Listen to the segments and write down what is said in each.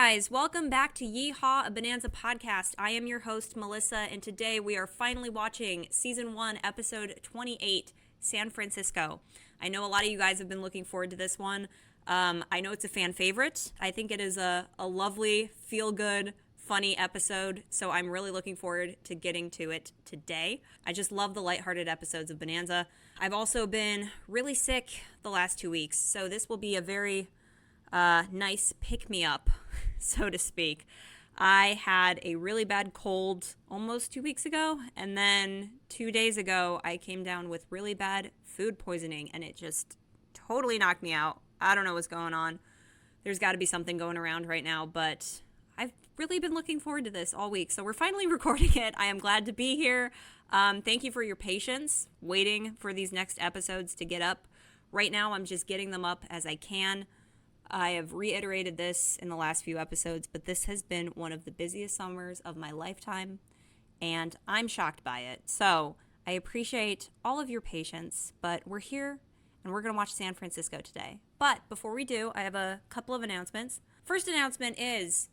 guys, welcome back to Yee-Haw, a Bonanza podcast. I am your host, Melissa, and today we are finally watching Season 1, Episode 28, San Francisco. I know a lot of you guys have been looking forward to this one. I know it's a fan favorite. I think it is a lovely, feel-good, funny episode, so I'm really looking forward to getting to it today. I just love the lighthearted episodes of Bonanza. I've also been really sick the last 2 weeks, so this will be a very nice pick-me-up, so to speak. I had a really bad cold almost 2 weeks ago, and then 2 days ago I came down with really bad food poisoning, and it just totally knocked me out. I don't know what's going on. There's got to be something going around right now, but I've really been looking forward to this all week, so we're finally recording it. I am glad to be here. Thank you for your patience waiting for these next episodes to get up. Right now I'm just getting them up as I can. I have reiterated this in the last few episodes, but this has been one of the busiest summers of my lifetime, and I'm shocked by it. So I appreciate all of your patience, but we're here, and we're going to watch San Francisco today. But before we do, I have a couple of announcements. First announcement is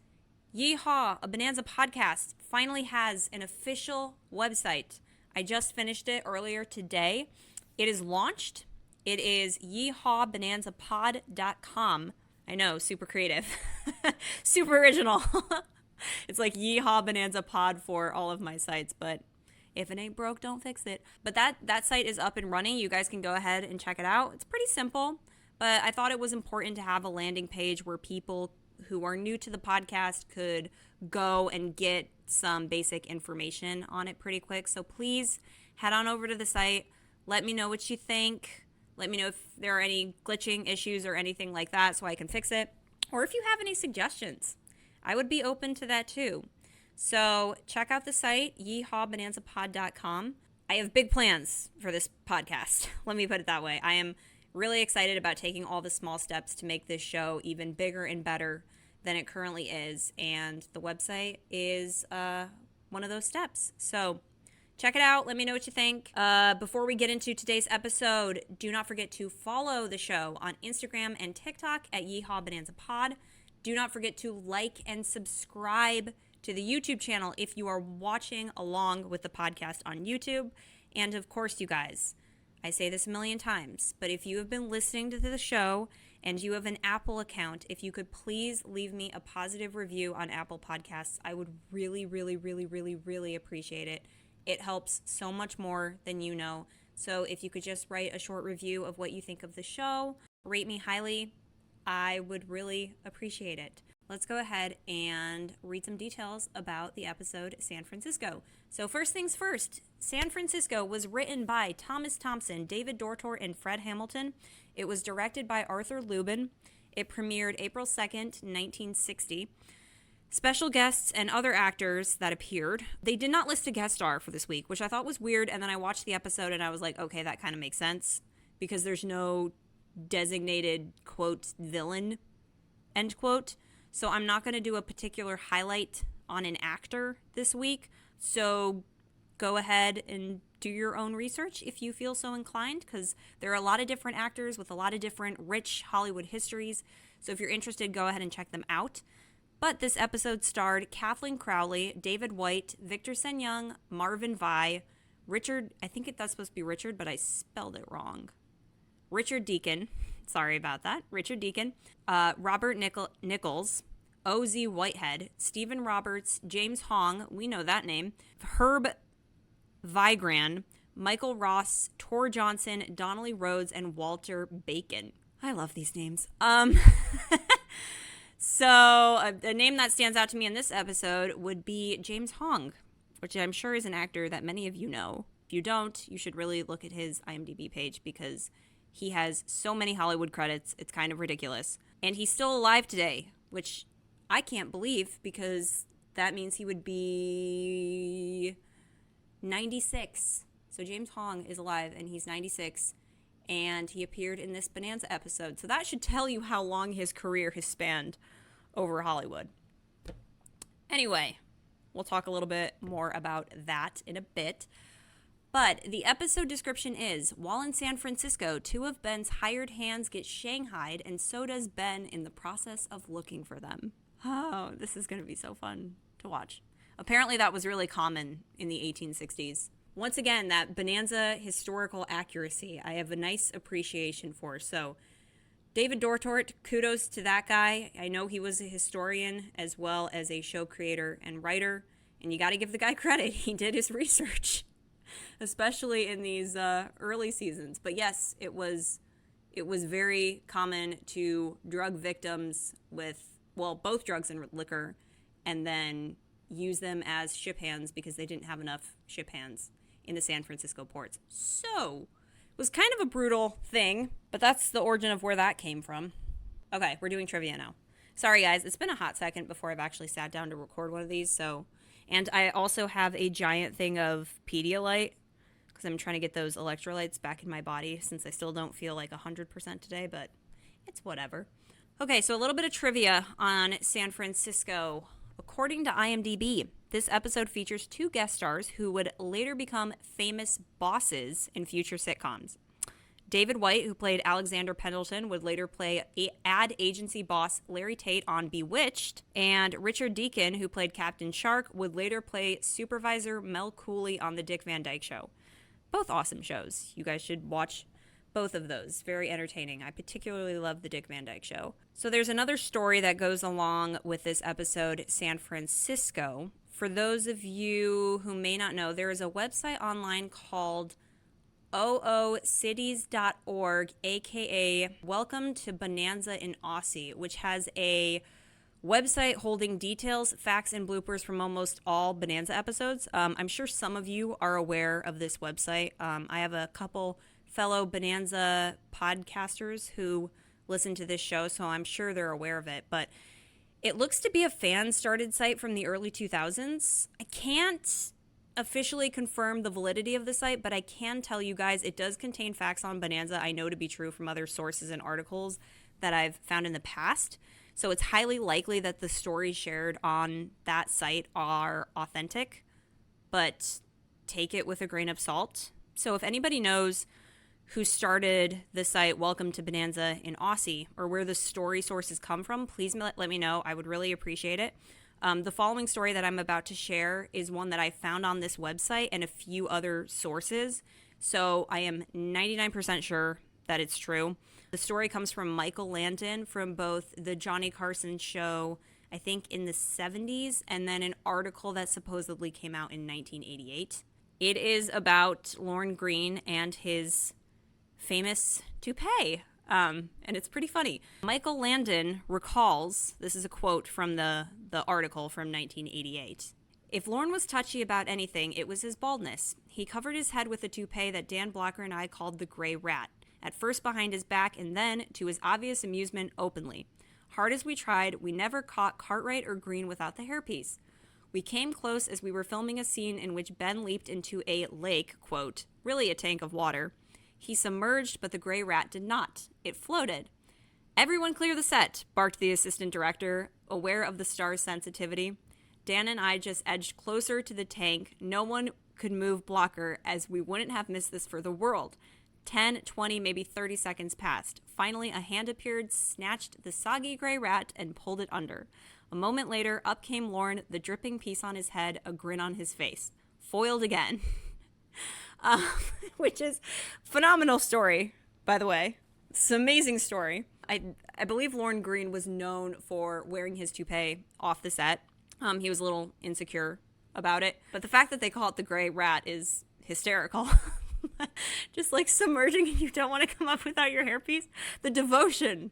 Yee-Haw, a Bonanza podcast, finally has an official website. I just finished it earlier today. It is launched. It is yeehawbonanzapod.com. I know, super creative. Super original. It's like Yee-Haw Bonanza Pod for all of my sites, but if it ain't broke, don't fix it. But that site is up and running. You guys can go ahead and check it out. It's pretty simple, but I thought it was important to have a landing page where people who are new to the podcast could go and get some basic information on it pretty quick. So please head on over to the site. Let me know what you think. Let me know if there are any glitching issues or anything like that so I can fix it. Or if you have any suggestions, I would be open to that too. So check out the site, yeehawbonanzapod.com. I have big plans for this podcast. Let me put it that way. I am really excited about taking all the small steps to make this show even bigger and better than it currently is. And the website is one of those steps. So check it out. Let me know what you think. Before we get into today's episode, do not forget to follow the show on Instagram and TikTok at yeehawbonanzapod. Do not forget to like and subscribe to the YouTube channel if you are watching along with the podcast on YouTube. And of course, you guys, I say this a million times, but if you have been listening to the show and you have an Apple account, if you could please leave me a positive review on Apple Podcasts, I would really, really, really, really, really appreciate it. It helps so much more than you know. So if you could just write a short review of what you think of the show, rate me highly, I would really appreciate it. Let's go ahead and read some details about the episode San Francisco. So first things first, San Francisco was written by Thomas Thompson, David Dortor, and Fred Hamilton. It was directed by Arthur Lubin. It premiered April 2nd, 1960. Special guests and other actors that appeared. They did not list a guest star for this week, which I thought was weird, and then I watched the episode and I was like, okay, that kind of makes sense, because there's no designated, quote, villain, end quote. So I'm not going to do a particular highlight on an actor this week, so go ahead and do your own research if you feel so inclined, because there are a lot of different actors with a lot of different rich Hollywood histories, so if you're interested, go ahead and check them out. But this episode starred Kathleen Crowley, David White, Victor Sen-Young, Marvin Vai, Richard, I think that's supposed to be Richard, but I spelled it wrong. Richard Deacon, sorry about that, Richard Deacon, Robert Nichols, O.Z. Whitehead, Stephen Roberts, James Hong, we know that name, Herb Vigran, Michael Ross, Tor Johnson, Donnelly Rhodes, and Walter Bacon. I love these names. So a name that stands out to me in this episode would be James Hong, which I'm sure is an actor that many of you know. If you don't, you should really look at his IMDB page because he has so many Hollywood credits. It's kind of ridiculous. And he's still alive today, which I can't believe because that means he would be 96. So James Hong is alive and he's 96. And he appeared in this Bonanza episode. So that should tell you how long his career has spanned over Hollywood. Anyway, we'll talk a little bit more about that in a bit. But the episode description is, while in San Francisco, two of Ben's hired hands get shanghaied, and so does Ben in the process of looking for them. Oh, this is going to be so fun to watch. Apparently that was really common in the 1860s. Once again, that Bonanza historical accuracy, I have a nice appreciation for. So David Dortort, kudos to that guy. I know he was a historian as well as a show creator and writer, and you got to give the guy credit. He did his research, especially in these early seasons. But yes, it was very common to drug victims with, well, both drugs and liquor, and then use them as ship hands because they didn't have enough ship hands in the San Francisco ports. So it was kind of a brutal thing, but that's the origin of where that came from. Okay, we're doing trivia now. Sorry, guys. It's been a hot second before I've actually sat down to record one of these. And I also have a giant thing of Pedialyte because I'm trying to get those electrolytes back in my body since I still don't feel like 100% today, but it's whatever. Okay, so a little bit of trivia on San Francisco. According to IMDB, this episode features 2 guest stars who would later become famous bosses in future sitcoms. David White, who played Alexander Pendleton, would later play ad agency boss Larry Tate on Bewitched, and Richard Deacon, who played Captain Shark, would later play Supervisor Mel Cooley on The Dick Van Dyke Show. Both awesome shows. You guys should watch both of those. Very entertaining. I particularly love The Dick Van Dyke Show. So there's another story that goes along with this episode, San Francisco. For those of you who may not know, there is a website online called oocities.org, aka Welcome to Bonanza in Aussie, which has a website holding details, facts, and bloopers from almost all Bonanza episodes. I'm sure some of you are aware of this website. I have a couple fellow Bonanza podcasters who listen to this show, so I'm sure they're aware of it. But it looks to be a fan-started site from the early 2000s. I can't officially confirm the validity of the site, but I can tell you guys it does contain facts on Bonanza I know to be true from other sources and articles that I've found in the past. So it's highly likely that the stories shared on that site are authentic, but take it with a grain of salt. So if anybody knows who started the site Welcome to Bonanza in Aussie, or where the story sources come from, please let me know. I would really appreciate it. The following story that I'm about to share is one that I found on this website and a few other sources, so I am 99% sure that it's true. The story comes from Michael Landon from both the Johnny Carson show, I think in the 70s, and then an article that supposedly came out in 1988. It is about Lorne Greene and his famous toupee, and it's pretty funny. Michael Landon recalls, this is a quote from the article from 1988, "If Lorne was touchy about anything, it was his baldness. He covered his head with a toupee that Dan Blocker and I called the Gray Rat, at first behind his back and then, to his obvious amusement, openly. Hard as we tried, we never caught Cartwright or Greene without the hairpiece. We came close as we were filming a scene in which Ben leaped into a lake, quote, really a tank of water. He submerged, but the Gray Rat did not. It floated. Everyone clear the set, barked the assistant director, aware of the star's sensitivity. Dan and I just edged closer to the tank. No one could move Blocker, as we wouldn't have missed this for the world. 10, 20, maybe 30 seconds passed. Finally, a hand appeared, snatched the soggy Gray Rat, and pulled it under. A moment later, up came Lorne, the dripping piece on his head, a grin on his face. Foiled again." Which is phenomenal story, by the way. It's an amazing story. I believe Lorne Greene was known for wearing his toupee off the set. He was a little insecure about it. But the fact that they call it the Gray Rat is hysterical. Just like submerging and you don't want to come up without your hairpiece. The devotion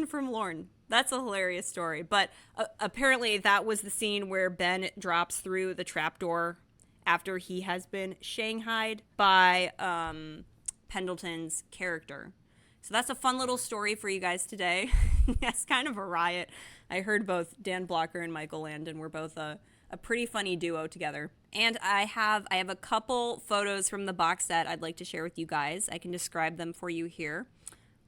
from Lorne. That's a hilarious story. But apparently that was the scene where Ben drops through the trapdoor after he has been shanghaied by Pendleton's character. So that's a fun little story for you guys today. That's kind of a riot. I heard both Dan Blocker and Michael Landon were both a pretty funny duo together. And I have a couple photos from the box set I'd like to share with you guys. I can describe them for you here.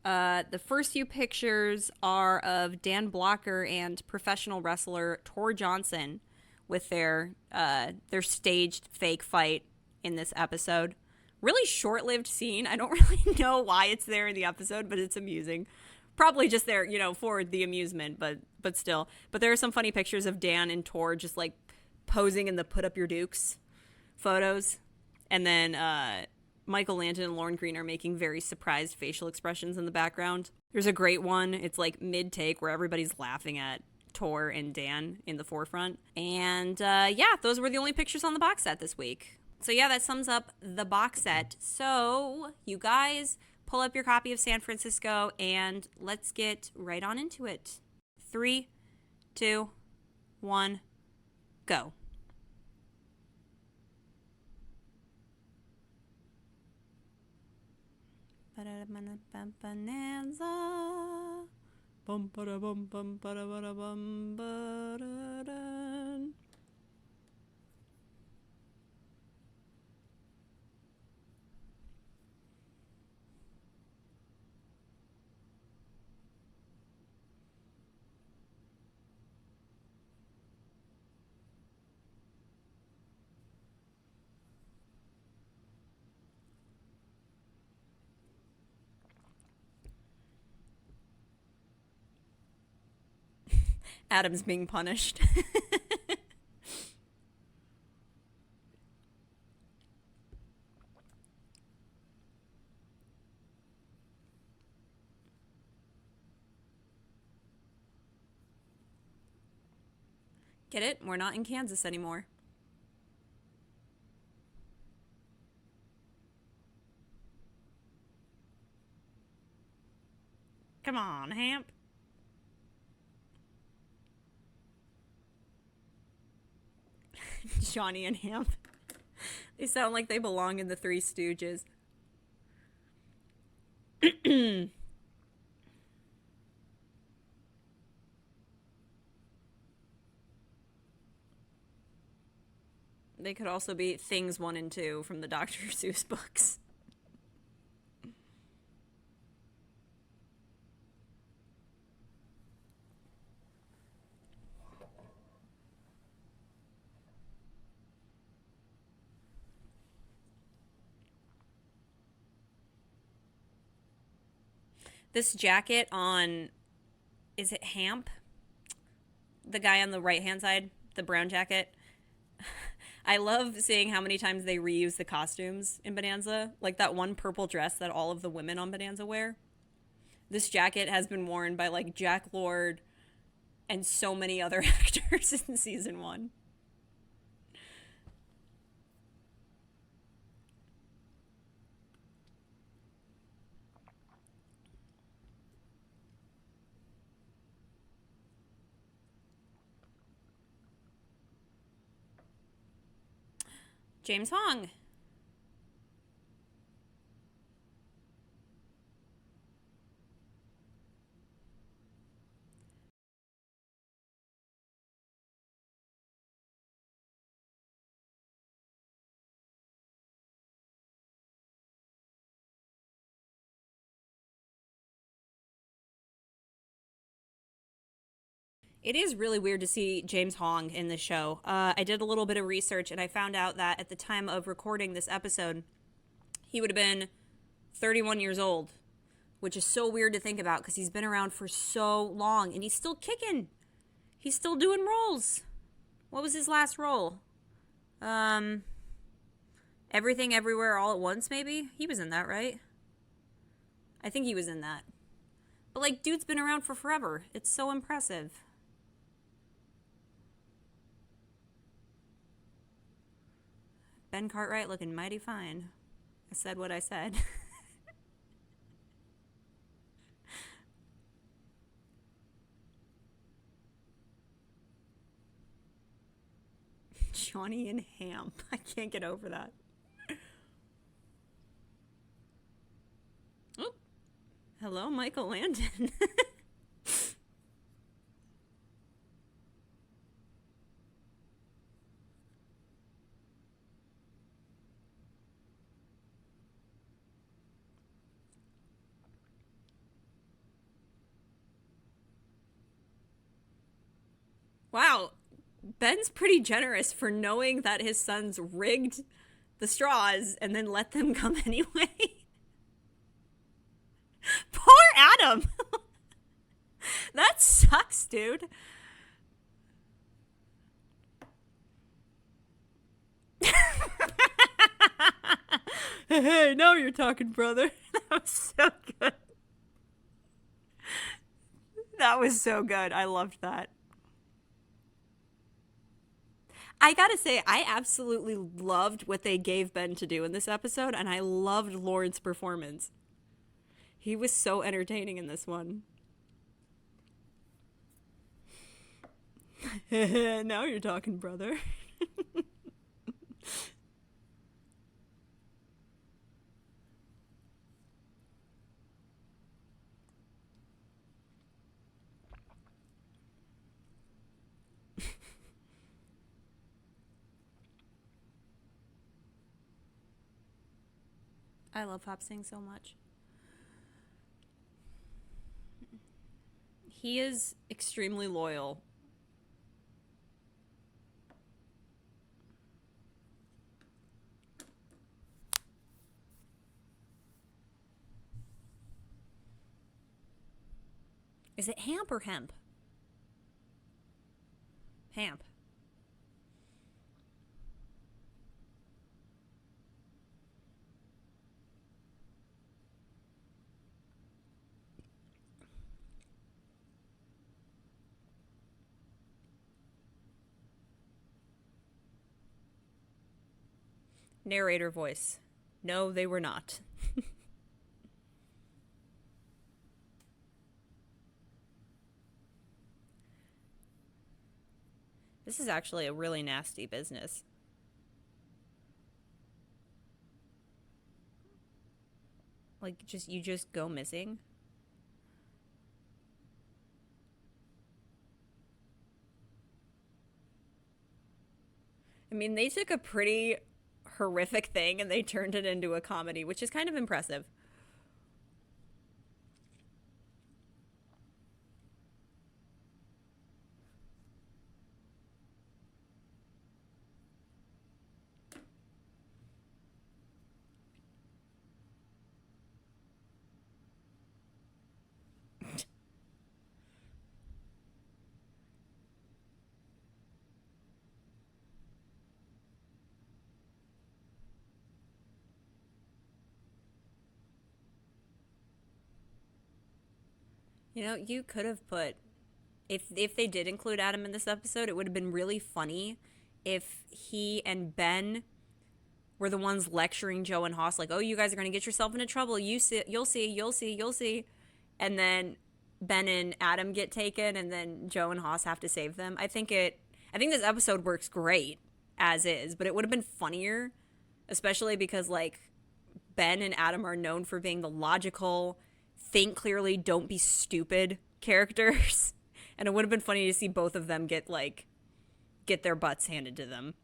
The first few pictures are of Dan Blocker and professional wrestler Tor Johnson with their staged fake fight in this episode. Really short-lived scene. I don't really know why it's there in the episode, but it's amusing. Probably just there, for the amusement, but still. But there are some funny pictures of Dan and Tor just like posing in the put up your dukes photos. And then Michael Landon and Lauren Green are making very surprised facial expressions in the background. There's a great one. It's like mid-take where everybody's laughing at Tor and Dan in the forefront. And yeah, those were the only pictures on the box set this week. So yeah, that sums up the box set. So you guys pull up your copy of San Francisco and let's get right on into it. 3, 2, 1, go. Bonanza. Bum ba bum bum ba bum ba da. Adam's being punished. Get it? We're not in Kansas anymore. Come on, Hamp. Johnny and Hamp. They sound like they belong in the Three Stooges. They could also be Things 1 and 2 from the Dr. Seuss books. This jacket on, is it Hamp? The guy on the right-hand side, the brown jacket. I love seeing how many times they reuse the costumes in Bonanza. Like that one purple dress that all of the women on Bonanza wear. This jacket has been worn by like Jack Lord and so many other actors in season 1. James Hong. It is really weird to see James Hong in this show. I did a little bit of research and I found out that at the time of recording this episode, he would have been 31 years old, which is so weird to think about because he's been around for so long and he's still kicking. He's still doing roles. What was his last role? Everything Everywhere All at Once, maybe? He was in that, right? I think he was in that. But, like, dude's been around for forever. It's so impressive. Ben Cartwright looking mighty fine. I said what I said. Johnny and Hamp. I can't get over that. Oh, hello, Michael Landon. Wow, Ben's pretty generous for knowing that his sons rigged the straws and then let them come anyway. Poor Adam. dude. Hey, now you're talking, brother. That was so good. That was so good. I loved that. I gotta say, I absolutely loved what they gave Ben to do in this episode, and I loved Lauren's performance. He was so entertaining in this one. Now you're talking, brother. I love Hop Sing so much. He is extremely loyal. Is it Hamp or Hemp? Hamp. Narrator voice. No, they were not. This is actually a really nasty business. Like, you just go missing. I mean, they took a pretty horrific thing and they turned it into a comedy, which is kind of impressive. You know, you could have put, if they did include Adam in this episode, it would have been really funny if he and Ben were the ones lecturing Joe and Haas, like, oh, you guys are going to get yourself into trouble. You'll see. And then Ben and Adam get taken, and then Joe and Haas have to save them. I think this episode works great as is, but it would have been funnier, especially because, like, Ben and Adam are known for being the logical, think clearly, don't be stupid characters. And it would have been funny to see both of them get their butts handed to them.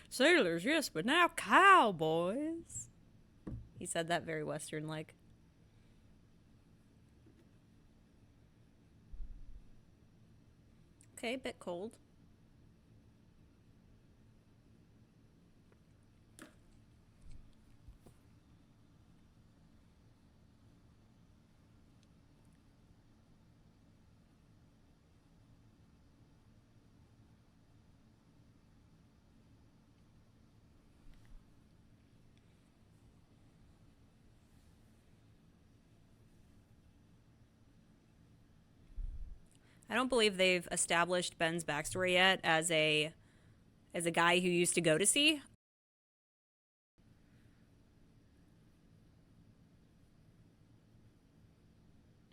Sailors, yes, but now cowboys. He said that very Western-like. Okay, a bit cold. I don't believe they've established Ben's backstory yet as a guy who used to go to sea.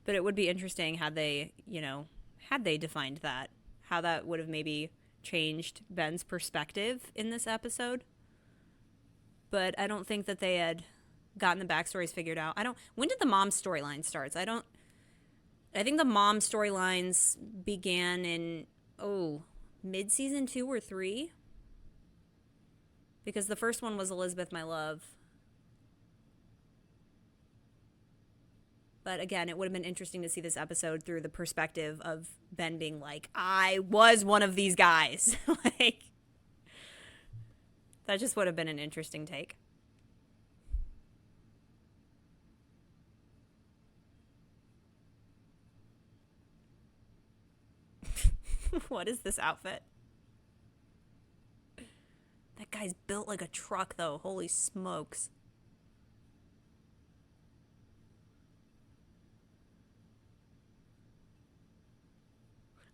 But it would be interesting had they defined that, how that would have maybe changed Ben's perspective in this episode. But I don't think that they had gotten the backstories figured out. When did the mom's storyline start? I think the mom storylines began in, mid-season 2 or 3? Because the first one was Elizabeth, My Love. But again, it would have been interesting to see this episode through the perspective of Ben being like, I was one of these guys. Like, that just would have been an interesting take. What is this outfit? That guy's built like a truck, though. Holy smokes.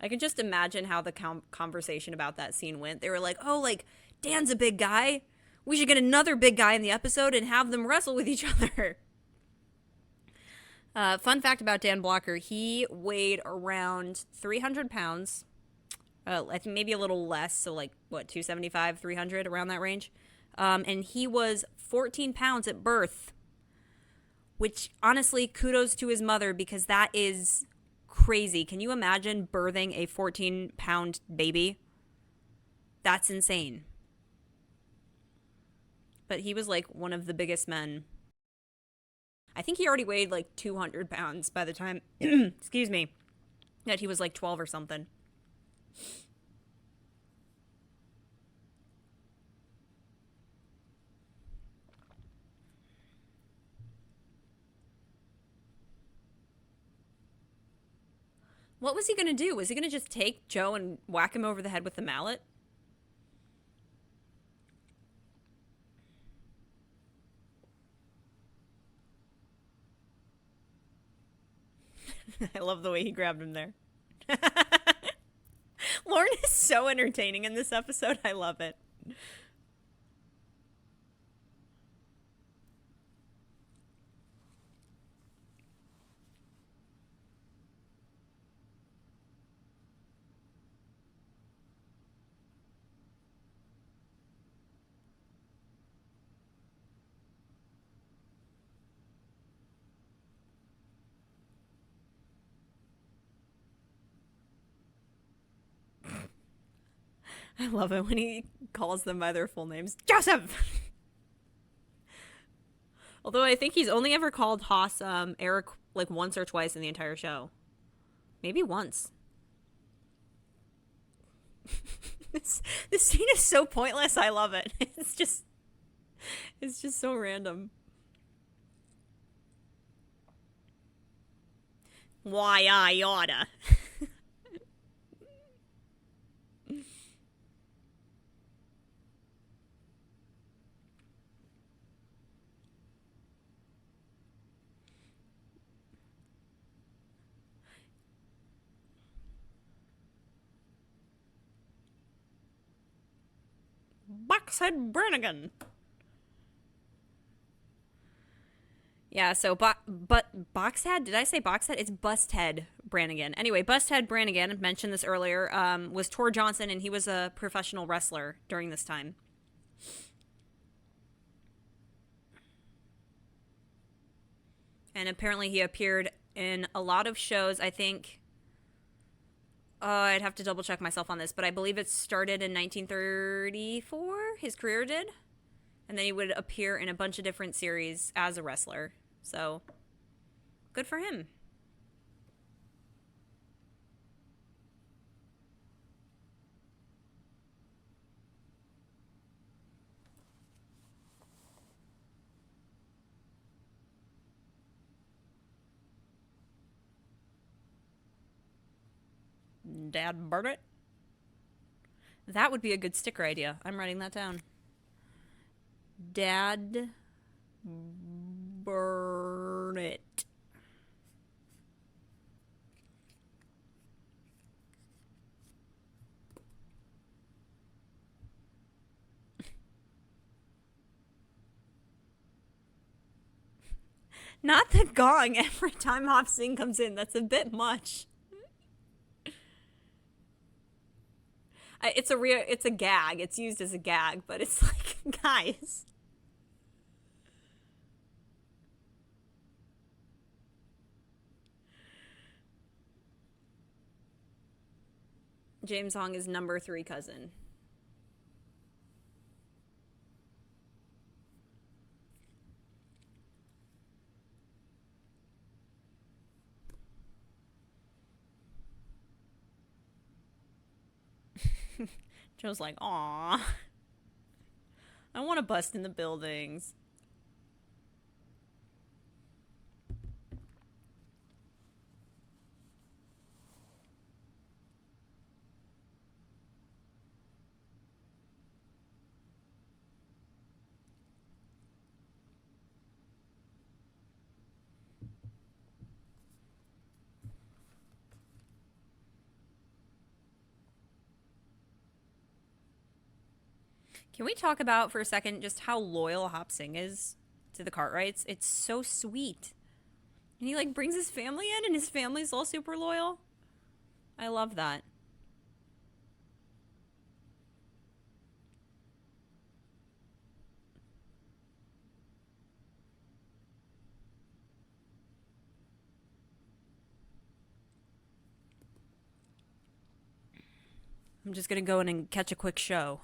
I can just imagine how the conversation about that scene went. They were like, oh, like, Dan's a big guy. We should get another big guy in the episode and have them wrestle with each other. Fun fact about Dan Blocker, he weighed around 300 pounds. I think maybe a little less, so like, 275, 300, around that range. And he was 14 pounds at birth, which, honestly, kudos to his mother, because that is crazy. Can you imagine birthing a 14-pound baby? That's insane. But he was, like, one of the biggest men. I think he already weighed, like, 200 pounds by the time, excuse me, that he was, like, 12 or something. What was he going to do? Was he going to just take Joe and whack him over the head with the mallet? I love the way he grabbed him there. Lauren is so entertaining in this episode. I love it. I love it when he calls them by their full names. Joseph! Although I think he's only ever called Haas Eric like once or twice in the entire show. Maybe once. This scene is so pointless. I love it. It's just so random. Why I oughta. Boxhead Brannigan. Yeah, so Boxhead, did I say Boxhead? It's Busthead Brannigan. Anyway, Busthead Brannigan, I mentioned this earlier, was Tor Johnson, and he was a professional wrestler during this time. And apparently he appeared in a lot of shows. I think I'd have to double check myself on this, but I believe it started in 1934, his career did. And then he would appear in a bunch of different series as a wrestler. So, good for him. Dad burn it. That would be a good sticker idea. I'm writing that down. Dad burn it. Not the gong every time Hop Sing comes in. That's a bit much. It's a gag. It's used as a gag, but it's like, guys. James Hong is number 3 cousin. Joe's like, "Aw, I want to bust in the buildings." Can we talk about for a second just how loyal Hop Sing is to the Cartwrights? It's so sweet. And he like brings his family in and his family's all super loyal. I love that. I'm just gonna go in and catch a quick show.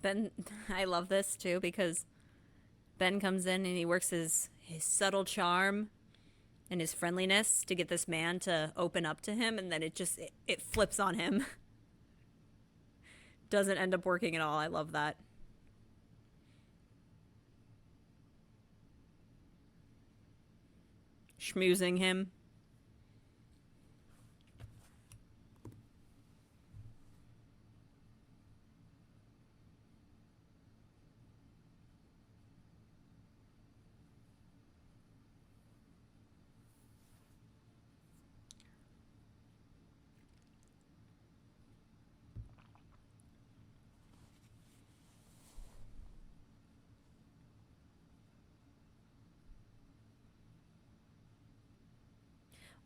Ben, I love this too because Ben comes in and he works his subtle charm and his friendliness to get this man to open up to him, and then it flips on him. Doesn't end up working at all. I love that. Schmoozing him.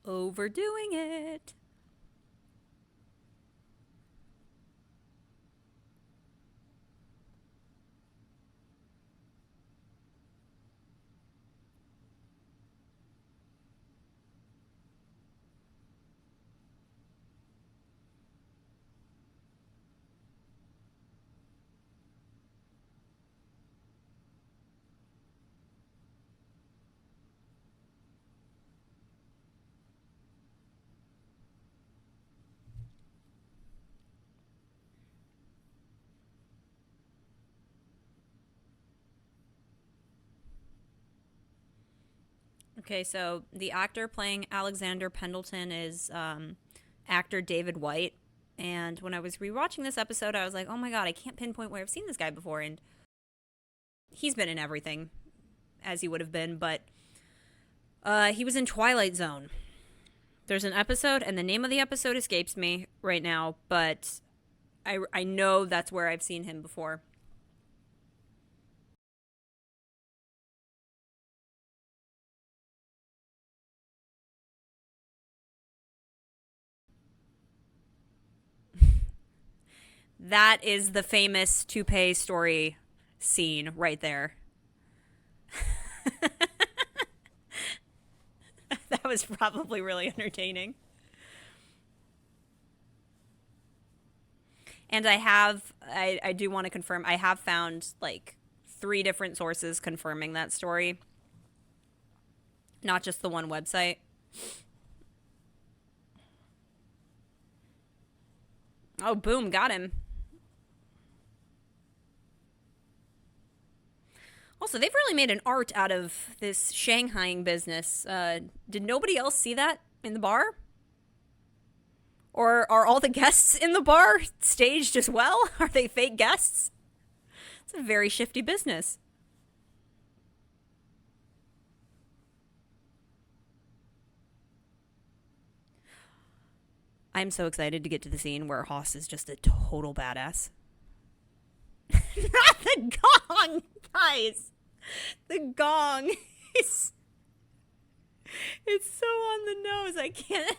Overdoing it. Okay, so the actor playing Alexander Pendleton is actor David White. And when I was rewatching this episode, I was like, oh my god, I can't pinpoint where I've seen this guy before. And he's been in everything, as he would have been. But he was in Twilight Zone. There's an episode, and the name of the episode escapes me right now. But I know that's where I've seen him before. That is the famous toupee story scene right there. That was probably really entertaining. And I do want to confirm, I have found like 3 different sources confirming that story. Not just the one website. Oh, boom, got him. Also, Also, they've really made an art out of this shanghaiing business. Did nobody else see that in the bar? Or are all the guests in the bar staged as well? Are they fake guests? It's a very shifty business. I'm so excited to get to the scene where Hoss is just a total badass. Not the gong, guys. The gong is... It's so on the nose, I can't.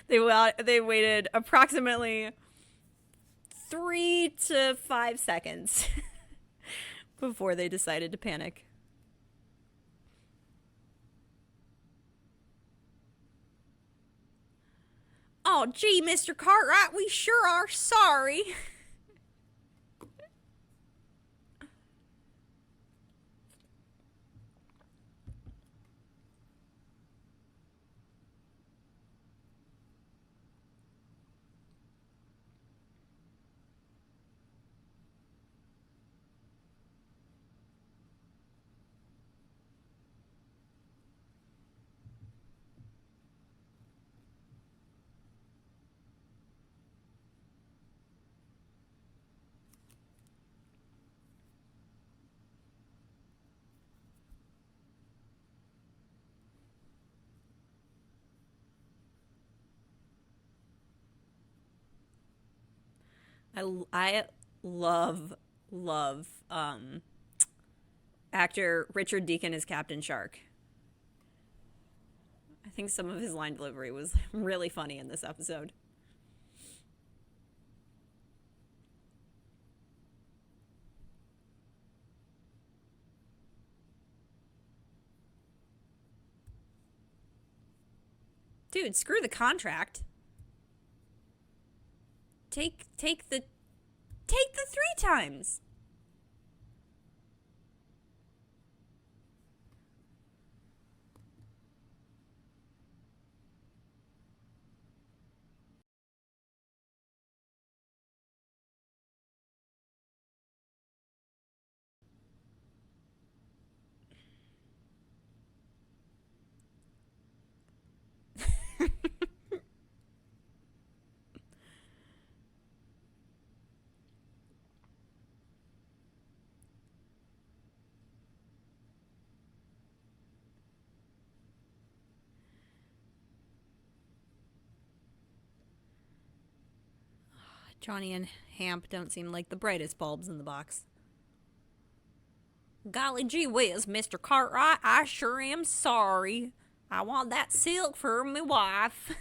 They waited approximately 3 to 5 seconds before they decided to panic. Oh, gee, Mr. Cartwright, we sure are sorry. I love actor Richard Deacon as Captain Shark. I think some of his line delivery was really funny in this episode. Dude, screw the contract. Take the 3 times. Johnny and Hamp don't seem like the brightest bulbs in the box. Golly gee whiz, Mr. Cartwright, I sure am sorry. I want that silk for me wife.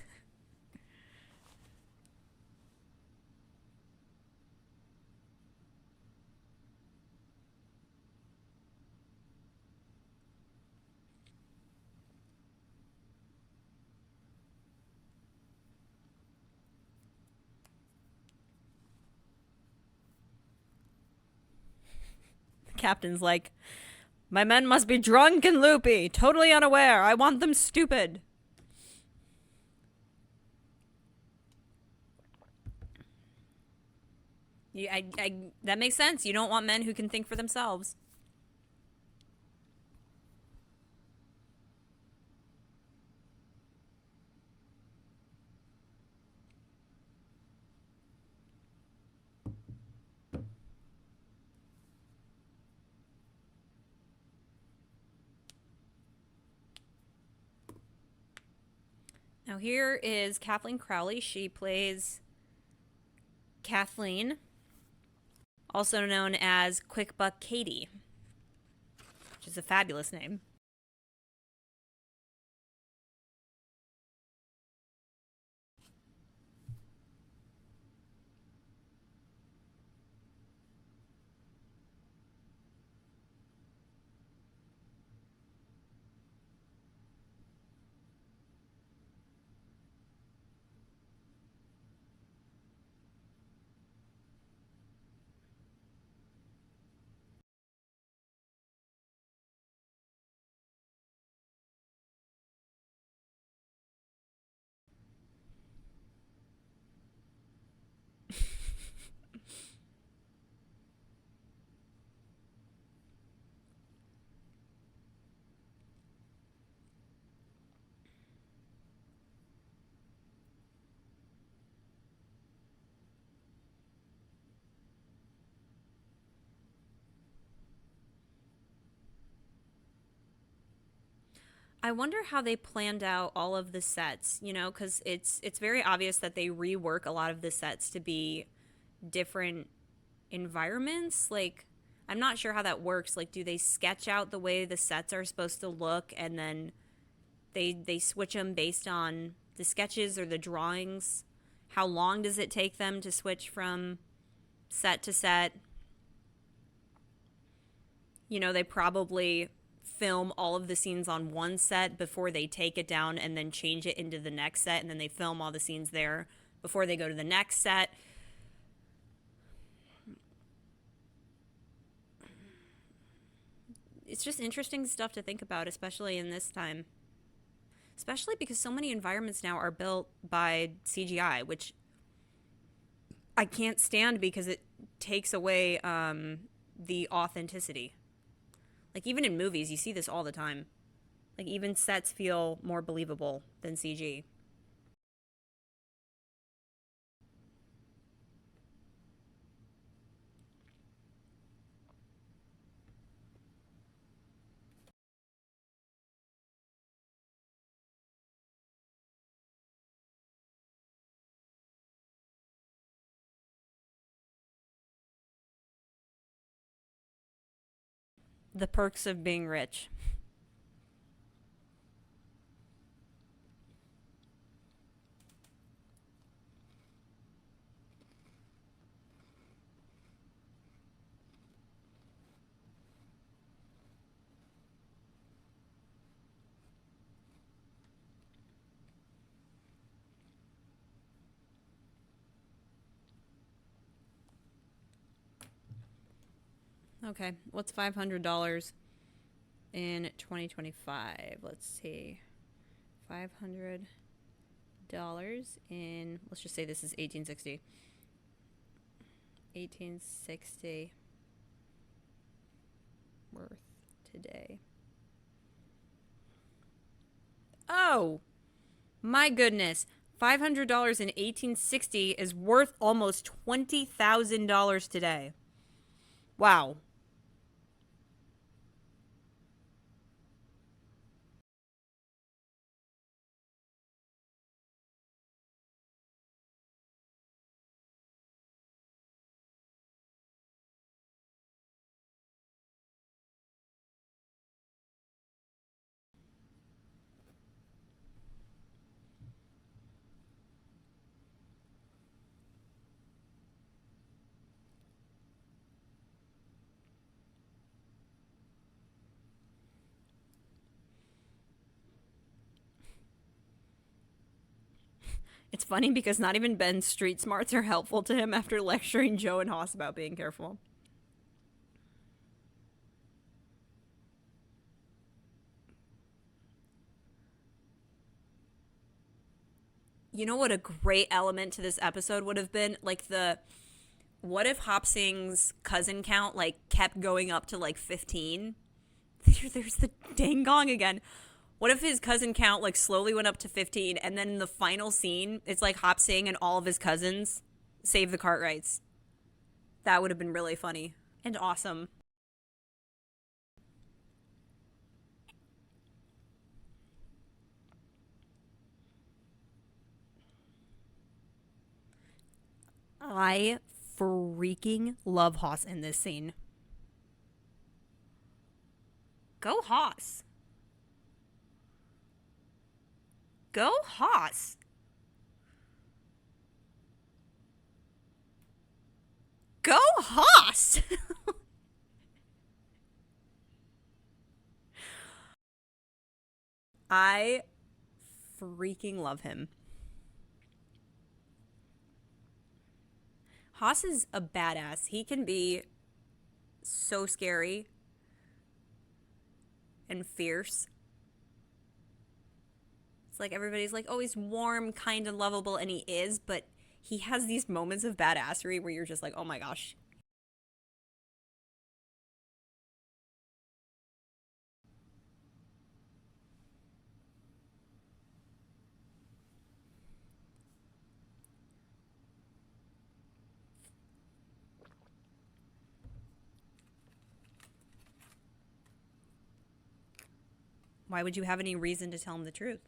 Captain's like, my men must be drunk and loopy, totally unaware. I want them stupid. That makes sense. You don't want men who can think for themselves. Now here is Kathleen Crowley. She plays Kathleen, also known as Quick Buck Katie, which is a fabulous name. I wonder how they planned out all of the sets, you know, because it's very obvious that they rework a lot of the sets to be different environments. Like, I'm not sure how that works. Like, do they sketch out the way the sets are supposed to look, and then they switch them based on the sketches or the drawings? How long does it take them to switch from set to set? You know, they probably film all of the scenes on one set before they take it down and then change it into the next set, and then they film all the scenes there before they go to the next set. It's just interesting stuff to think about, especially in this time. Especially because so many environments now are built by CGI, which I can't stand because it takes away the authenticity. Like, even in movies, you see this all the time. Like, even sets feel more believable than CG. The perks of being rich. Okay, what's $500 in 2025? Let's see. $500 in, let's just say this is 1860. 1860 worth today. Oh, my goodness. $500 in 1860 is worth almost $20,000 today. Wow. It's funny because not even Ben's street smarts are helpful to him after lecturing Joe and Haas about being careful. You know what a great element to this episode would have been? Like, what if Hopsing's cousin count, like, kept going up to, like, 15? There's the dang gong again. What if his cousin count, like, slowly went up to 15, and then in the final scene, it's like Hopsing and all of his cousins save the Cartwrights? That would have been really funny and awesome. I freaking love Haas in this scene. Go Haas. Go Haas. Go Haas. I freaking love him. Haas is a badass. He can be so scary and fierce. It's like everybody's like, oh, he's warm, kind, and lovable, and he is, but he has these moments of badassery where you're just like, oh my gosh. Why would you have any reason to tell him the truth?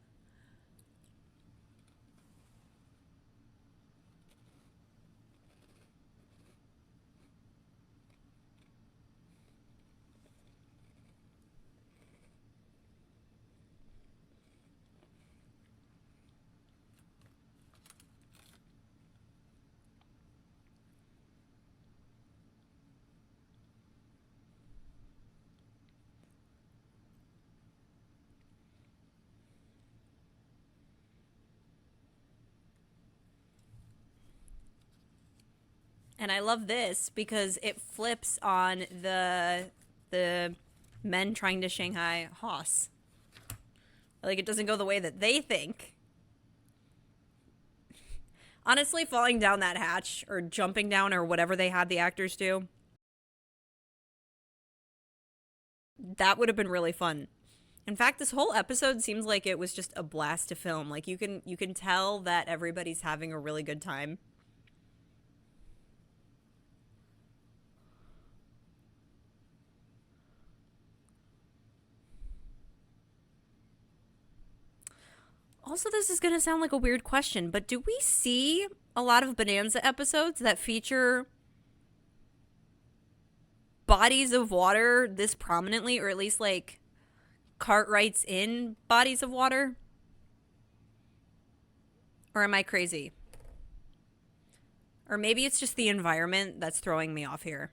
And I love this because it flips on the men trying to Shanghai Haas. Like, it doesn't go the way that they think. Honestly, falling down that hatch or jumping down or whatever they had the actors do, that would have been really fun. In fact, this whole episode seems like it was just a blast to film. Like, you can tell that everybody's having a really good time. Also, this is going to sound like a weird question, but do we see a lot of Bonanza episodes that feature bodies of water this prominently, or at least like Cartwrights in bodies of water? Or am I crazy? Or maybe it's just the environment that's throwing me off here.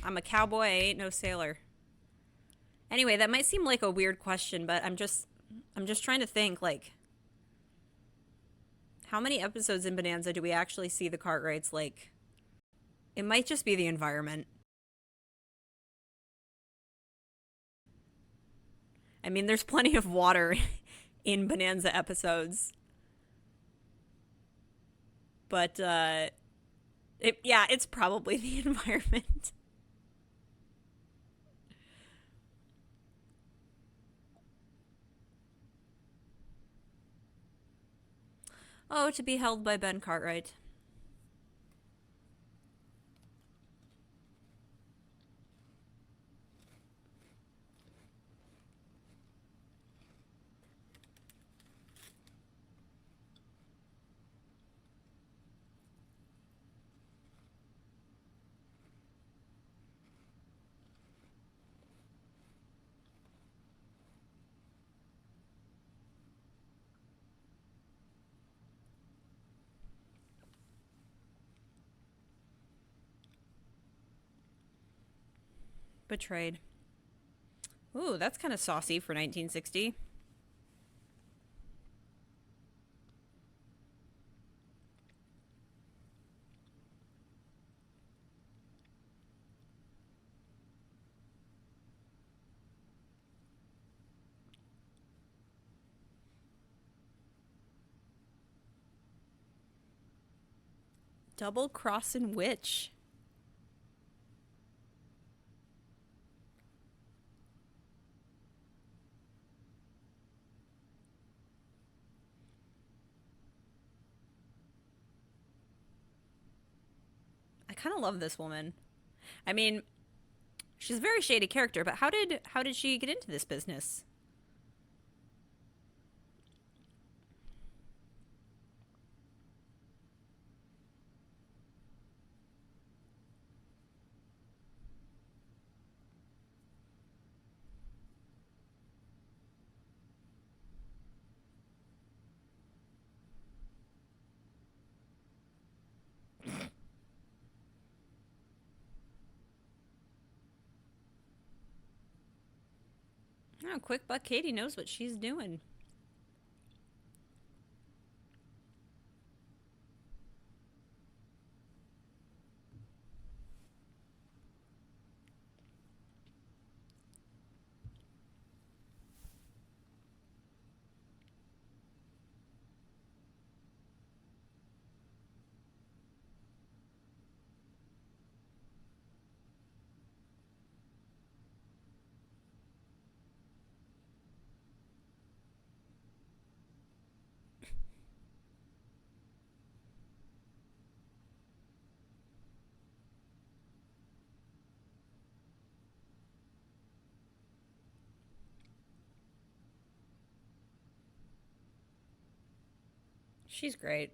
I'm a cowboy, I ain't no sailor. Anyway, that might seem like a weird question, but I'm just trying to think, like, how many episodes in Bonanza do we actually see the Cartwrights? Like, it might just be the environment. I mean, there's plenty of water in Bonanza episodes. But, it's probably the environment. Oh, to be held by Ben Cartwright. Betrayed. Ooh, that's kind of saucy for 1960. Double crossin' witch. I kind of love this woman. I mean, she's a very shady character, but how did she get into this business? Oh, quick buck Katie knows what she's doing. She's great.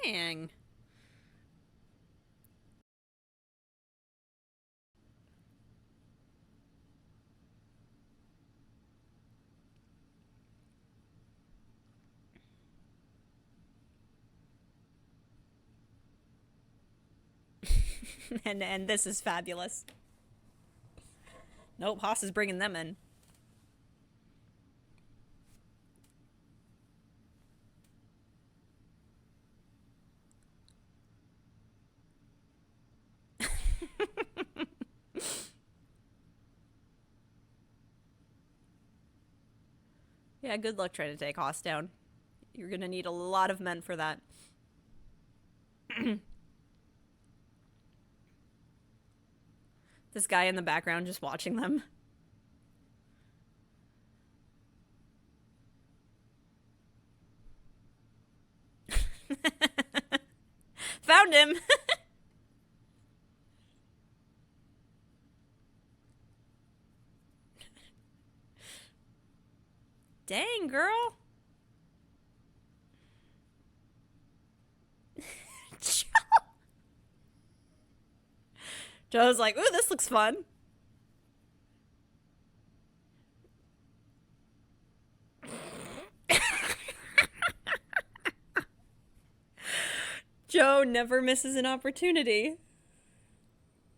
Dang. and this is fabulous. Nope, Haas is bringing them in. Yeah, good luck trying to take Haas down. You're gonna need a lot of men for that. This guy in the background just watching them. Found him. Dang, girl. Joe's like, ooh, this looks fun. Joe never misses an opportunity.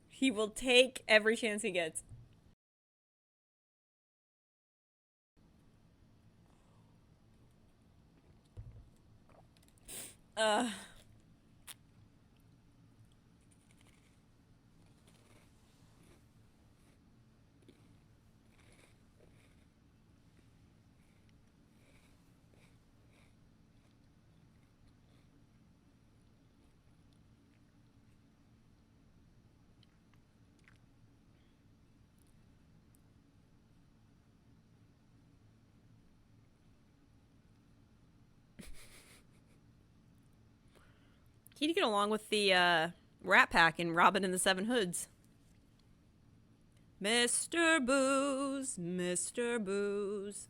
He will take every chance he gets. He'd get along with the Rat Pack in Robin and the Seven Hoods. Mr. Booze, Mr. Booze.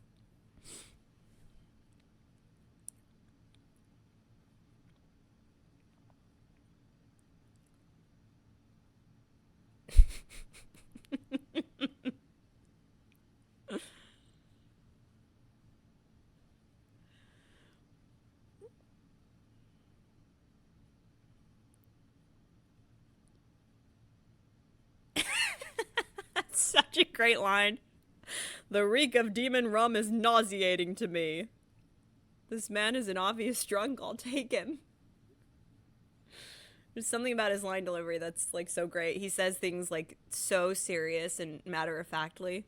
Such a great line. The reek of demon rum is nauseating to me. This man is an obvious drunk. I'll take him. There's something about his line delivery that's like so great. He says things like so serious and matter-of-factly.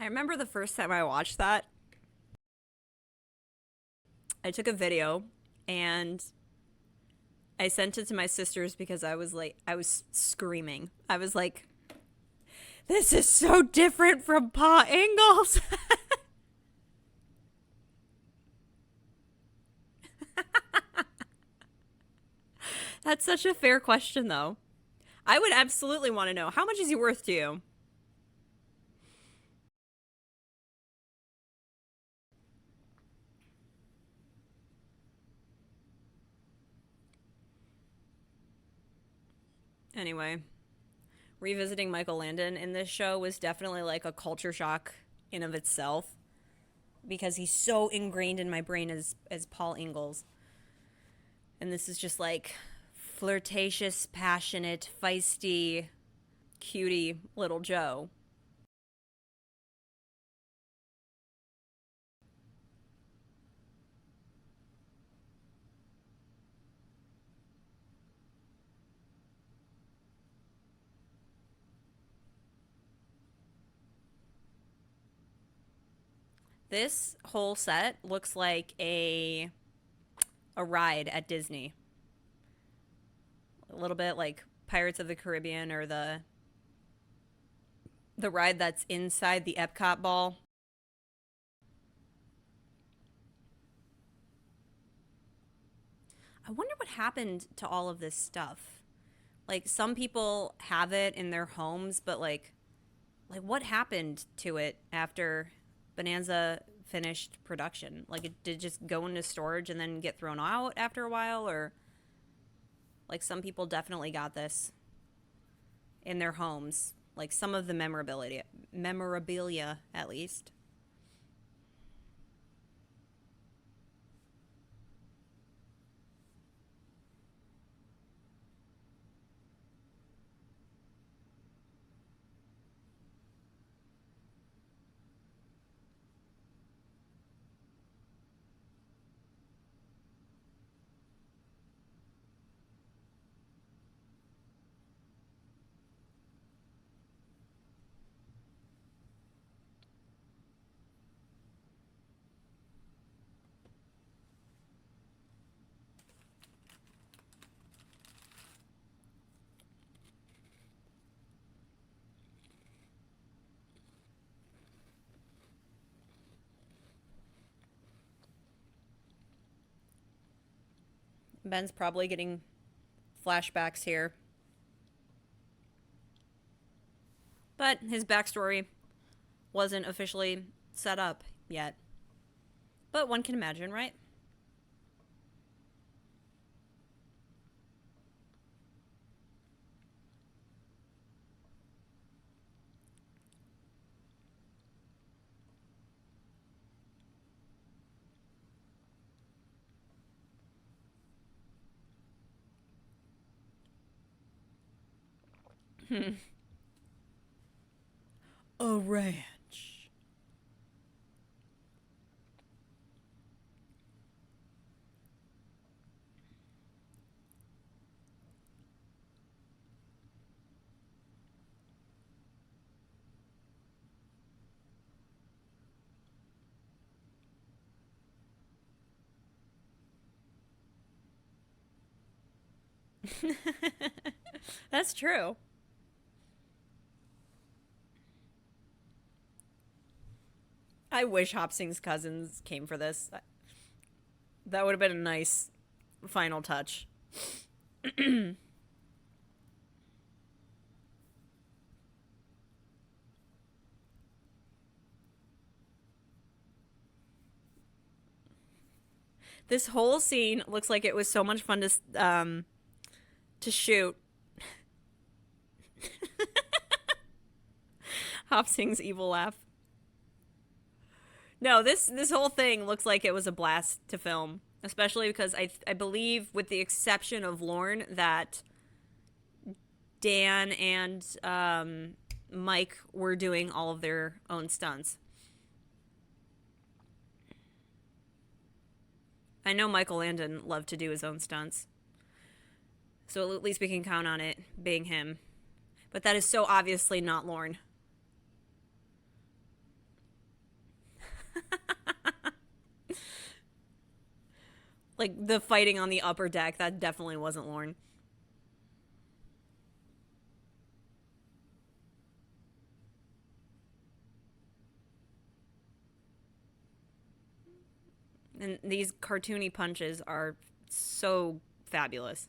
I remember the first time I watched that, I took a video and I sent it to my sisters because I was screaming. I was like, this is so different from Pa Ingalls. That's such a fair question, though. I would absolutely want to know, how much is he worth to you? Anyway, revisiting Michael Landon in this show was definitely like a culture shock in of itself because he's so ingrained in my brain as Paul Ingalls. And this is just like flirtatious, passionate, feisty, cutie little Joe. This whole set looks like a ride at Disney. A little bit like Pirates of the Caribbean, or the ride that's inside the Epcot ball. I wonder what happened to all of this stuff. Like, some people have it in their homes, but like what happened to it after Bonanza finished production? Like, it did just go into storage and then get thrown out after a while, or like some people definitely got this in their homes, like some of the memorabilia at least. Ben's probably getting flashbacks here. But his backstory wasn't officially set up yet. But one can imagine, right? A ranch. That's true. I wish Hopsing's cousins came for this. That would have been a nice final touch. This whole scene looks like it was so much fun to shoot. Hopsing's evil laugh. No, this whole thing looks like it was a blast to film, especially because I believe, with the exception of Lorne, that Dan and Mike were doing all of their own stunts. I know Michael Landon loved to do his own stunts, so at least we can count on it being him. But that is so obviously not Lorne. Like, the fighting on the upper deck, that definitely wasn't Lorne. And these cartoony punches are so fabulous.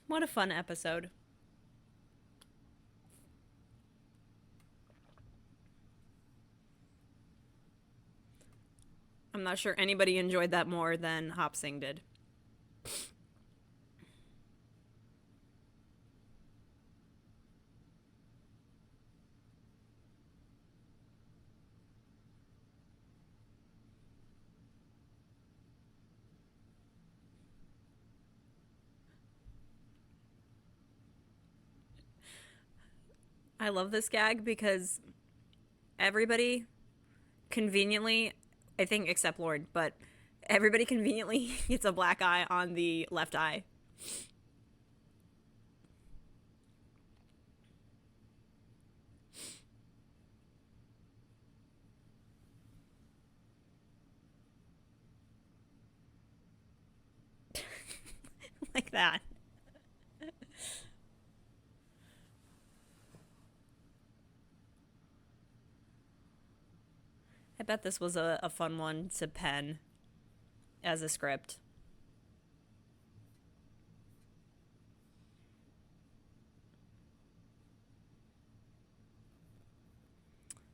What a fun episode. I'm not sure anybody enjoyed that more than Hop Sing did. I love this gag because everybody conveniently, I think except Lord, but everybody conveniently gets a black eye on the left eye. Like that. I bet this was a fun one to pen as a script.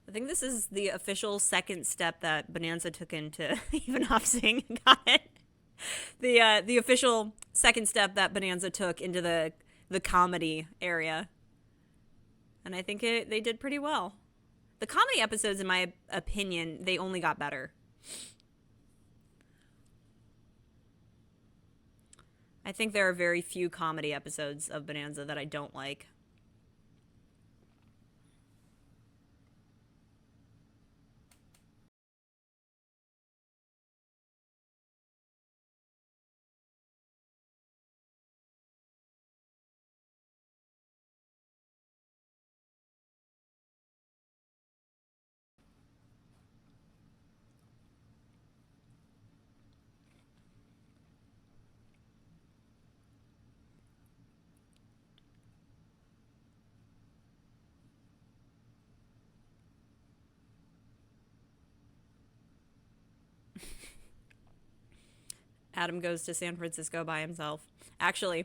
I think this is the official second step that Bonanza took into even Hop Sing got it. The official second step that Bonanza took into the comedy area, and I think they did pretty well. The comedy episodes, in my opinion, they only got better. I think there are very few comedy episodes of Bonanza that I don't like. Adam goes to San Francisco by himself. Actually,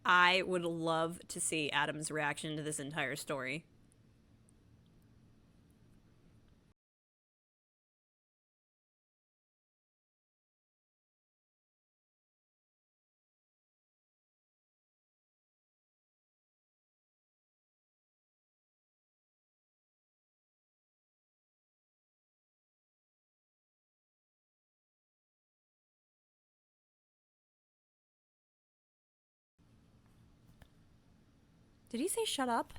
I would love to see Adam's reaction to this entire story. Did he say shut up?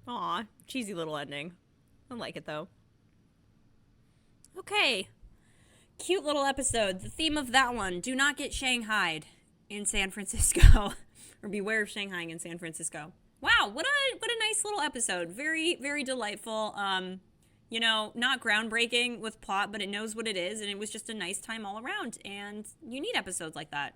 Aw, cheesy little ending. I like it though. Okay. Cute little episode. The theme of that one, do not get shanghaied in San Francisco. Or beware of shanghaiing in San Francisco. Wow, what a nice little episode. Very, very delightful. Not groundbreaking with plot, but it knows what it is, and it was just a nice time all around. And you need episodes like that.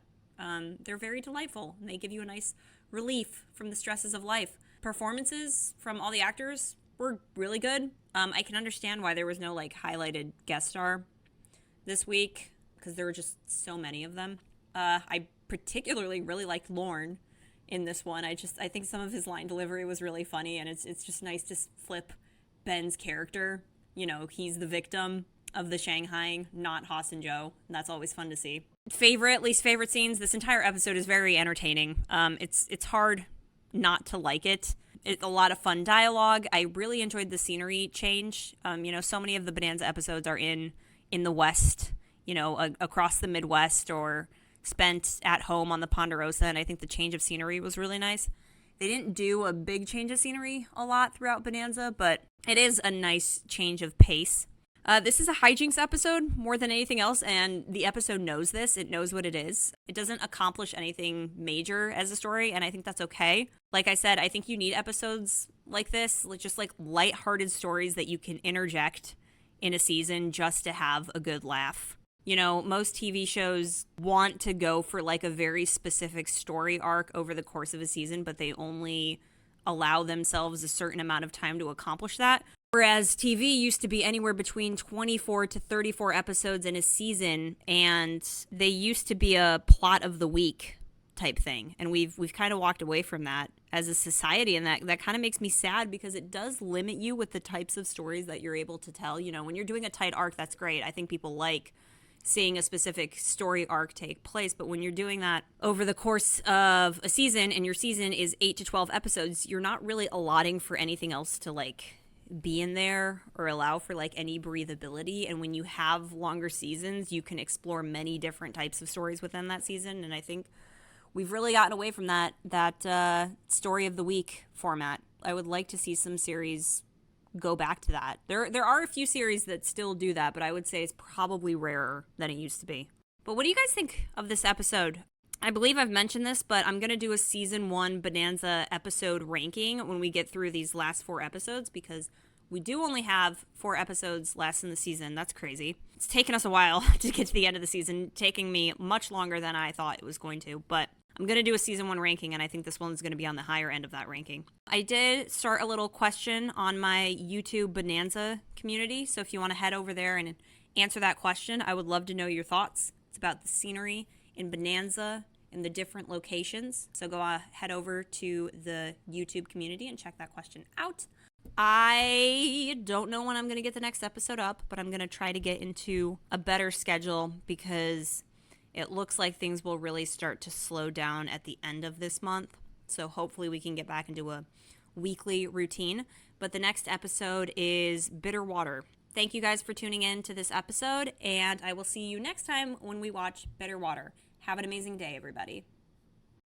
They're very delightful, and they give you a nice relief from the stresses of life. Performances from all the actors were really good. I can understand why there was no highlighted guest star this week because there were just so many of them. I particularly really liked Lorne in this one. I think some of his line delivery was really funny, and it's just nice to flip Ben's character. He's the victim of the shanghaiing, not Haas and Joe. And that's always fun to see. Least favorite scenes. This entire episode is very entertaining. It's hard not to like it. It's a lot of fun dialogue. I really enjoyed the scenery change. So many of the Bonanza episodes are in the West, across the Midwest or spent at home on the Ponderosa, and I think the change of scenery was really nice. They didn't do a big change of scenery a lot throughout Bonanza, but it is a nice change of pace. This is a hijinks episode more than anything else, and the episode knows this. It knows what it is. It doesn't accomplish anything major as a story, and I think that's okay. Like I said, I think you need episodes like this, just lighthearted stories that you can interject in a season just to have a good laugh. Most TV shows want to go for a very specific story arc over the course of a season, but they only allow themselves a certain amount of time to accomplish that. Whereas TV used to be anywhere between 24 to 34 episodes in a season, and they used to be a plot of the week type thing. And we've kind of walked away from that as a society, and that kind of makes me sad because it does limit you with the types of stories that you're able to tell. You know, when you're doing a tight arc, that's great. I think people like seeing a specific story arc take place, but when you're doing that over the course of a season, and your season is 8 to 12 episodes, you're not really allotting for anything else to like be in there or allow for like any breathability. And when you have longer seasons, you can explore many different types of stories within that season. And I think we've really gotten away from that story of the week format. I would like to see some series go back to that. There are a few series that still do that, but I would say it's probably rarer than it used to be. But what do you guys think of this episode? I believe I've mentioned this, but I'm going to do a season 1 Bonanza episode ranking when we get through these last 4 episodes, because we do only have 4 episodes left in the season. That's crazy. It's taken us a while to get to the end of the season, taking me much longer than I thought it was going to, but I'm going to do a season 1 ranking, and I think this one's going to be on the higher end of that ranking. I did start a little question on my YouTube Bonanza community, so if you want to head over there and answer that question, I would love to know your thoughts. It's about the scenery in Bonanza in the different locations. So go head over to the YouTube community and check that question out. I don't know when I'm going to get the next episode up, but I'm going to try to get into a better schedule because it looks like things will really start to slow down at the end of this month. So hopefully we can get back into a weekly routine. But the next episode is Bitter Water. Thank you guys for tuning in to this episode, and I will see you next time when we watch Bitter Water. Have an amazing day, everybody.